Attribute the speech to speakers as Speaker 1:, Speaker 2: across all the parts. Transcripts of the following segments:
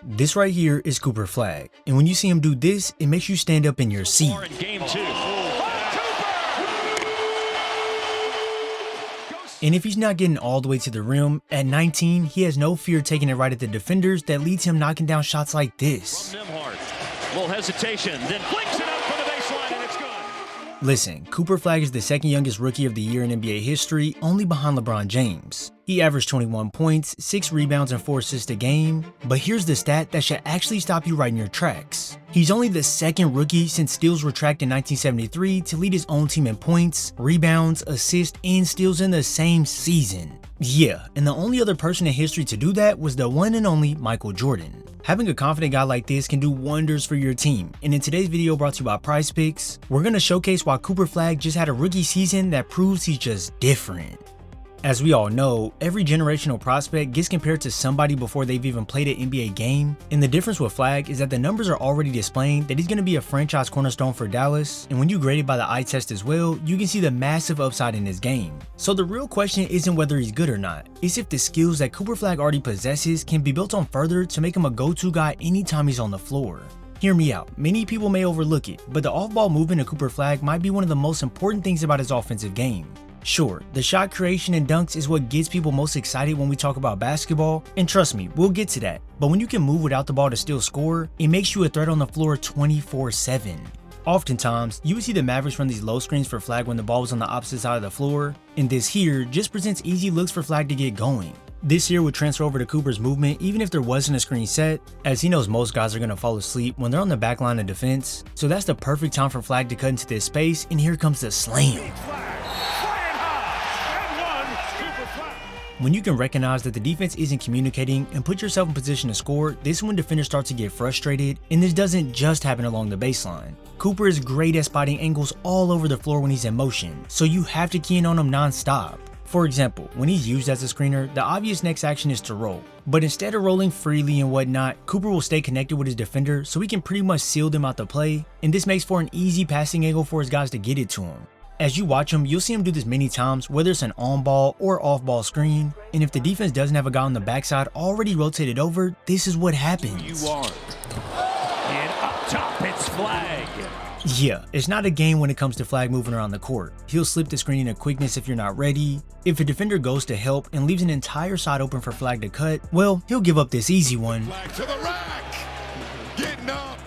Speaker 1: This right here is Cooper Flagg, and when you see him do this, it makes you stand up in your seat. And if he's not getting all the way to the rim, at 19, he has no fear taking it right at the defenders that leads him knocking down shots like this.
Speaker 2: Little hesitation, then flicks it up for the baseline, and it's good.
Speaker 1: Listen, Cooper Flagg is the second youngest rookie of the year in NBA history, only behind LeBron James. He averaged 21 points, 6 rebounds, and 4 assists a game, but here's the stat that should actually stop you right in your tracks. He's only the second rookie since steals were tracked in 1973 to lead his own team in points, rebounds, assists, and steals in the same season. Yeah, and the only other person in history to do that was the one and only Michael Jordan. Having a confident guy like this can do wonders for your team, and in today's video brought to you by PrizePicks, we're going to showcase why Cooper Flagg just had a rookie season that proves he's just different. As we all know, every generational prospect gets compared to somebody before they've even played an NBA game, and the difference with Flagg is that the numbers are already displaying that he's going to be a franchise cornerstone for Dallas, and when you grade it by the eye test as well, you can see the massive upside in his game. So the real question isn't whether he's good or not, it's if the skills that Cooper Flagg already possesses can be built on further to make him a go-to guy anytime he's on the floor. Hear me out, many people may overlook it, but the off-ball movement of Cooper Flagg might be one of the most important things about his offensive game. Sure, the shot creation and dunks is what gets people most excited when we talk about basketball, and trust me, we'll get to that, but when you can move without the ball to still score, it makes you a threat on the floor 24/7. Oftentimes, you would see the Mavericks run these low screens for Flagg when the ball was on the opposite side of the floor, and this here just presents easy looks for Flagg to get going. This here would transfer over to Cooper's movement even if there wasn't a screen set, as he knows most guys are going to fall asleep when they're on the back line of defense, so that's the perfect time for Flagg to cut into this space, and here comes the slam. When you can recognize that the defense isn't communicating and put yourself in position to score, this is when defenders start to get frustrated, and this doesn't just happen along the baseline. Cooper is great at spotting angles all over the floor when he's in motion, so you have to key in on him non-stop. For example, when he's used as a screener, the obvious next action is to roll, but instead of rolling freely and whatnot, Cooper will stay connected with his defender so he can pretty much seal them out the play, and this makes for an easy passing angle for his guys to get it to him. As you watch him, you'll see him do this many times, whether it's an on-ball or off-ball screen, and if the defense doesn't have a guy on the backside already rotated over, this is what happens.
Speaker 2: And up top, it's Flagg.
Speaker 1: Yeah, it's not a game when it comes to Flagg moving around the court. He'll slip the screen into quickness if you're not ready. If a defender goes to help and leaves an entire side open for Flagg to cut, well, he'll give up this easy one.
Speaker 3: Flagg to the rack. Getting up.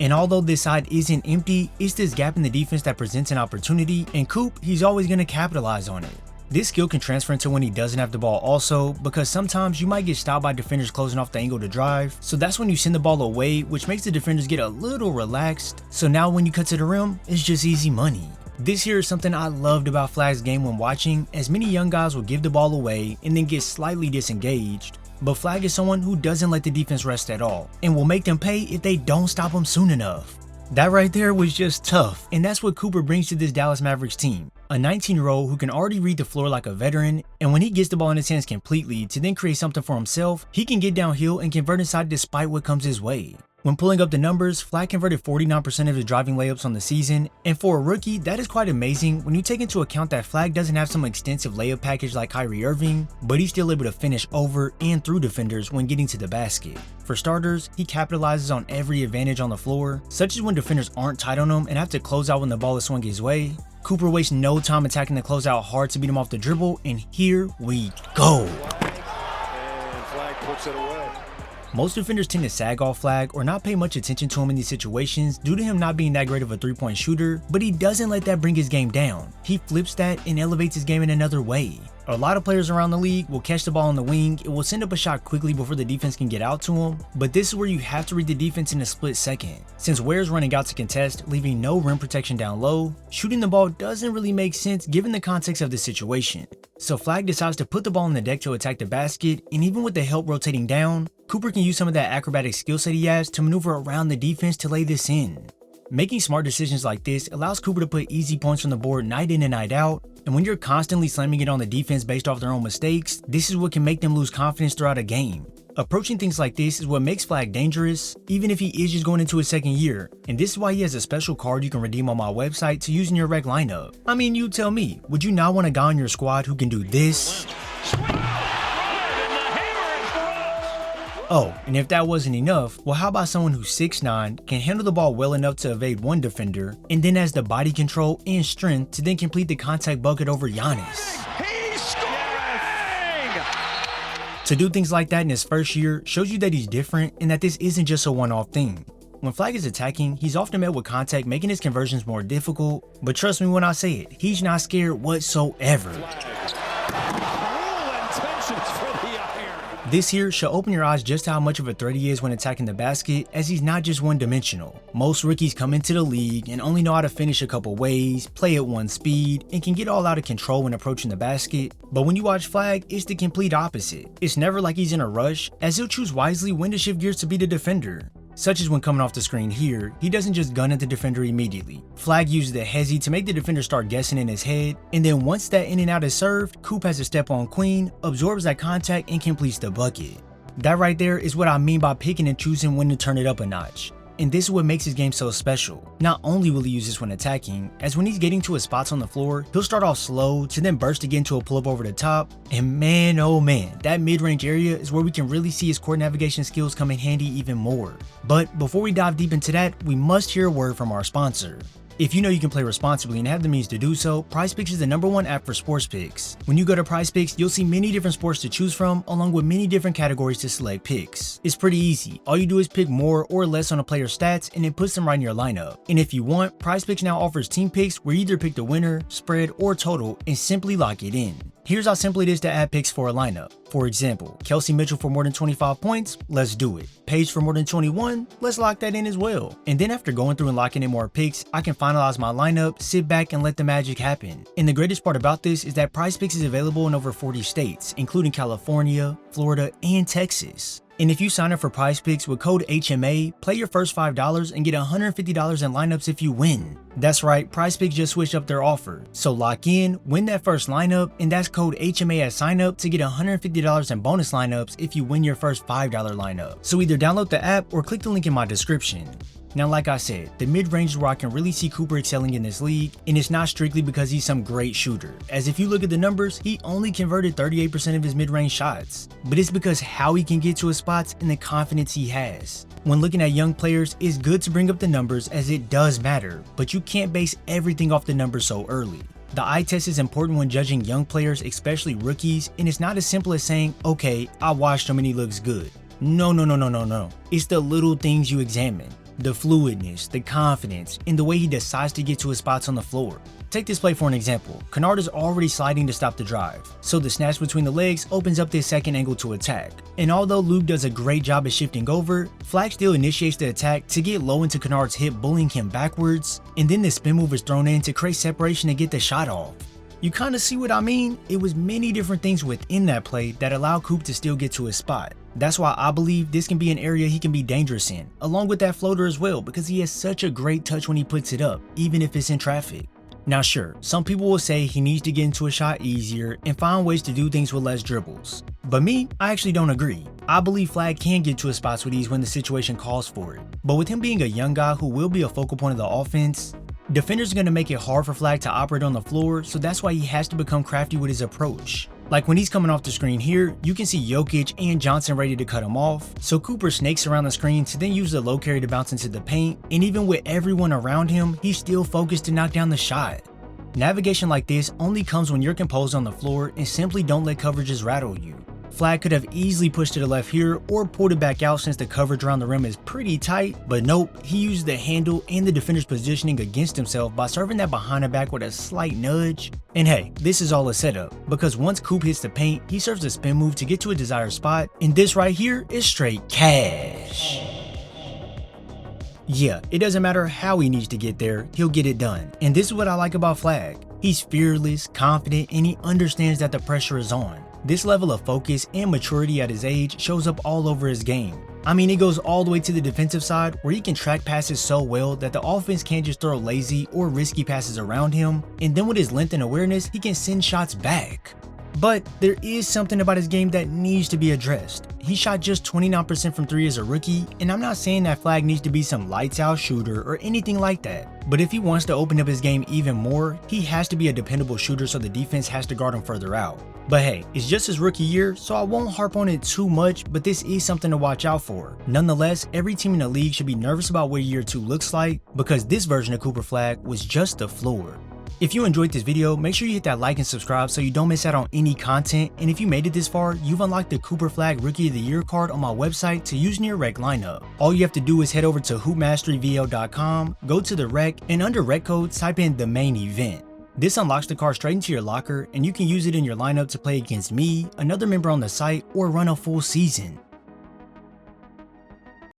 Speaker 1: And although this side isn't empty, it's this gap in the defense that presents an opportunity, and Coop, he's always going to capitalize on it. This skill can transfer into when he doesn't have the ball also, because sometimes you might get stopped by defenders closing off the angle to drive, so that's when you send the ball away, which makes the defenders get a little relaxed, so now when you cut to the rim, it's just easy money. This here is something I loved about Flagg's game when watching, as many young guys will give the ball away and then get slightly disengaged. But Flagg is someone who doesn't let the defense rest at all, and will make them pay if they don't stop him soon enough. That right there was just tough, and that's what Cooper brings to this Dallas Mavericks team. A 19-year-old who can already read the floor like a veteran, and when he gets the ball in his hands completely to then create something for himself, he can get downhill and convert inside despite what comes his way. When pulling up the numbers, Flagg converted 49% of his driving layups on the season, and for a rookie, that is quite amazing when you take into account that Flagg doesn't have some extensive layup package like Kyrie Irving, but he's still able to finish over and through defenders when getting to the basket. For starters, he capitalizes on every advantage on the floor, such as when defenders aren't tight on him and have to close out when the ball is swung his way. Cooper wastes no time attacking the closeout hard to beat him off the dribble, and here we go.
Speaker 3: And Flagg puts it away.
Speaker 1: Most defenders tend to sag off Flagg or not pay much attention to him in these situations due to him not being that great of a three-point shooter, but he doesn't let that bring his game down. He flips that and elevates his game in another way. A lot of players around the league will catch the ball on the wing and will send up a shot quickly before the defense can get out to him, but this is where you have to read the defense in a split second. Since Ware's running out to contest, leaving no rim protection down low, shooting the ball doesn't really make sense given the context of the situation. So Flagg decides to put the ball on the deck to attack the basket, and even with the help rotating down, Cooper can use some of that acrobatic skill set he has to maneuver around the defense to lay this in. Making smart decisions like this allows Cooper to put easy points on the board night in and night out, and when you're constantly slamming it on the defense based off their own mistakes, this is what can make them lose confidence throughout a game. Approaching things like this is what makes Flagg dangerous, even if he is just going into his second year, and this is why he has a special card you can redeem on my website to use in your rec lineup. I mean, you tell me, would you not want a guy on your squad who can do this? Oh, and if that wasn't enough, well how about someone who's 6'9", can handle the ball well enough to evade one defender, and then has the body control and strength to then complete the contact bucket over Giannis.
Speaker 2: He's scoring!
Speaker 1: To do things like that in his first year shows you that he's different and that this isn't just a one-off thing. When Flagg is attacking, he's often met with contact making his conversions more difficult, but trust me when I say it, he's not scared whatsoever. This here should open your eyes just how much of a threat he is when attacking the basket, as he's not just one-dimensional. Most rookies come into the league and only know how to finish a couple ways, play at one speed, and can get all out of control when approaching the basket, but when you watch Flagg, it's the complete opposite. It's never like he's in a rush, as he'll choose wisely when to shift gears to be the defender. Such as when coming off the screen here, he doesn't just gun at the defender immediately. Flagg uses the hezzy to make the defender start guessing in his head, and then once that in and out is served, Coop has a step on Queen, absorbs that contact, and completes the bucket. That right there is what I mean by picking and choosing when to turn it up a notch. And this is what makes his game so special. Not only will he use this when attacking, as when he's getting to his spots on the floor, he'll start off slow to then burst again to a pull up over the top, and man oh man, that mid-range area is where we can really see his court navigation skills come in handy even more. But before we dive deep into that, we must hear a word from our sponsor. If you know you can play responsibly and have the means to do so, PrizePicks is the #1 app for sports picks. When you go to PrizePicks, you'll see many different sports to choose from, along with many different categories to select picks. It's pretty easy. All you do is pick more or less on a player's stats, and it puts them right in your lineup. And if you want, PrizePicks now offers team picks where you either pick the winner, spread, or total, and simply lock it in. Here's how simple it is to add picks for a lineup. For example, Kelsey Mitchell for more than 25 points, let's do it. Paige for more than 21, let's lock that in as well. And then after going through and locking in more picks, I can finalize my lineup, sit back, and let the magic happen. And the greatest part about this is that PrizePicks is available in over 40 states, including California, Florida, and Texas. And if you sign up for PrizePicks with code HMA, play your first $5 and get $150 in lineups if you win. That's right, PrizePicks just switched up their offer. So lock in, win that first lineup, and that's code HMA at sign up to get $150 in bonus lineups if you win your first $5 lineup. So either download the app or click the link in my description. Now like I said, the mid-range is where I can really see Cooper excelling in this league, and it's not strictly because he's some great shooter, as if you look at the numbers, he only converted 38% of his mid-range shots, but it's because how he can get to his spots and the confidence he has. When looking at young players, it's good to bring up the numbers as it does matter, but you can't base everything off the numbers so early. The eye test is important when judging young players, especially rookies, and it's not as simple as saying, okay, I watched him and he looks good. No. It's the little things you examine. The fluidness, the confidence, and the way he decides to get to his spots on the floor. Take this play for an example. Kennard is already sliding to stop the drive, so the snatch between the legs opens up this second angle to attack. And although Luke does a great job of shifting over, Flagg still initiates the attack to get low into Kennard's hip, bullying him backwards, and then the spin move is thrown in to create separation to get the shot off. You kinda see what I mean? It was many different things within that play that allow Coop to still get to his spot. That's why I believe this can be an area he can be dangerous in, along with that floater as well, because he has such a great touch when he puts it up, even if it's in traffic. Now sure, some people will say he needs to get into a shot easier and find ways to do things with less dribbles. But me, I actually don't agree. I believe Flagg can get to his spots with ease when the situation calls for it. But with him being a young guy who will be a focal point of the offense, defenders are going to make it hard for Flagg to operate on the floor, so that's why he has to become crafty with his approach. Like when he's coming off the screen here, you can see Jokic and Johnson ready to cut him off, so Cooper snakes around the screen to then use the low carry to bounce into the paint, and even with everyone around him, he's still focused to knock down the shot. Navigation like this only comes when you're composed on the floor and simply don't let coverages rattle you. Flagg could have easily pushed to the left here or pulled it back out since the coverage around the rim is pretty tight, but nope, he used the handle and the defender's positioning against himself by serving that behind the back with a slight nudge. And hey, this is all a setup, because once Coop hits the paint, he serves a spin move to get to a desired spot, and this right here is straight cash. Yeah, it doesn't matter how he needs to get there, he'll get it done. And this is what I like about Flagg. He's fearless, confident, and he understands that the pressure is on. This level of focus and maturity at his age shows up all over his game. I mean, it goes all the way to the defensive side where he can track passes so well that the offense can't just throw lazy or risky passes around him, and then with his length and awareness, he can send shots back. But there is something about his game that needs to be addressed. He shot just 29% from 3 as a rookie, and I'm not saying that Flagg needs to be some lights out shooter or anything like that. But if he wants to open up his game even more, he has to be a dependable shooter so the defense has to guard him further out. But hey, it's just his rookie year, so I won't harp on it too much, but this is something to watch out for. Nonetheless, every team in the league should be nervous about what year 2 looks like, because this version of Cooper Flagg was just the floor. If you enjoyed this video, make sure you hit that like and subscribe so you don't miss out on any content, and if you made it this far, you've unlocked the Cooper Flagg Rookie of the Year card on my website to use in your rec lineup. All you have to do is head over to hoopmasteryvl.com, go to the rec, and under rec code type in the main event. This unlocks the card straight into your locker, and you can use it in your lineup to play against me, another member on the site, or run a full season.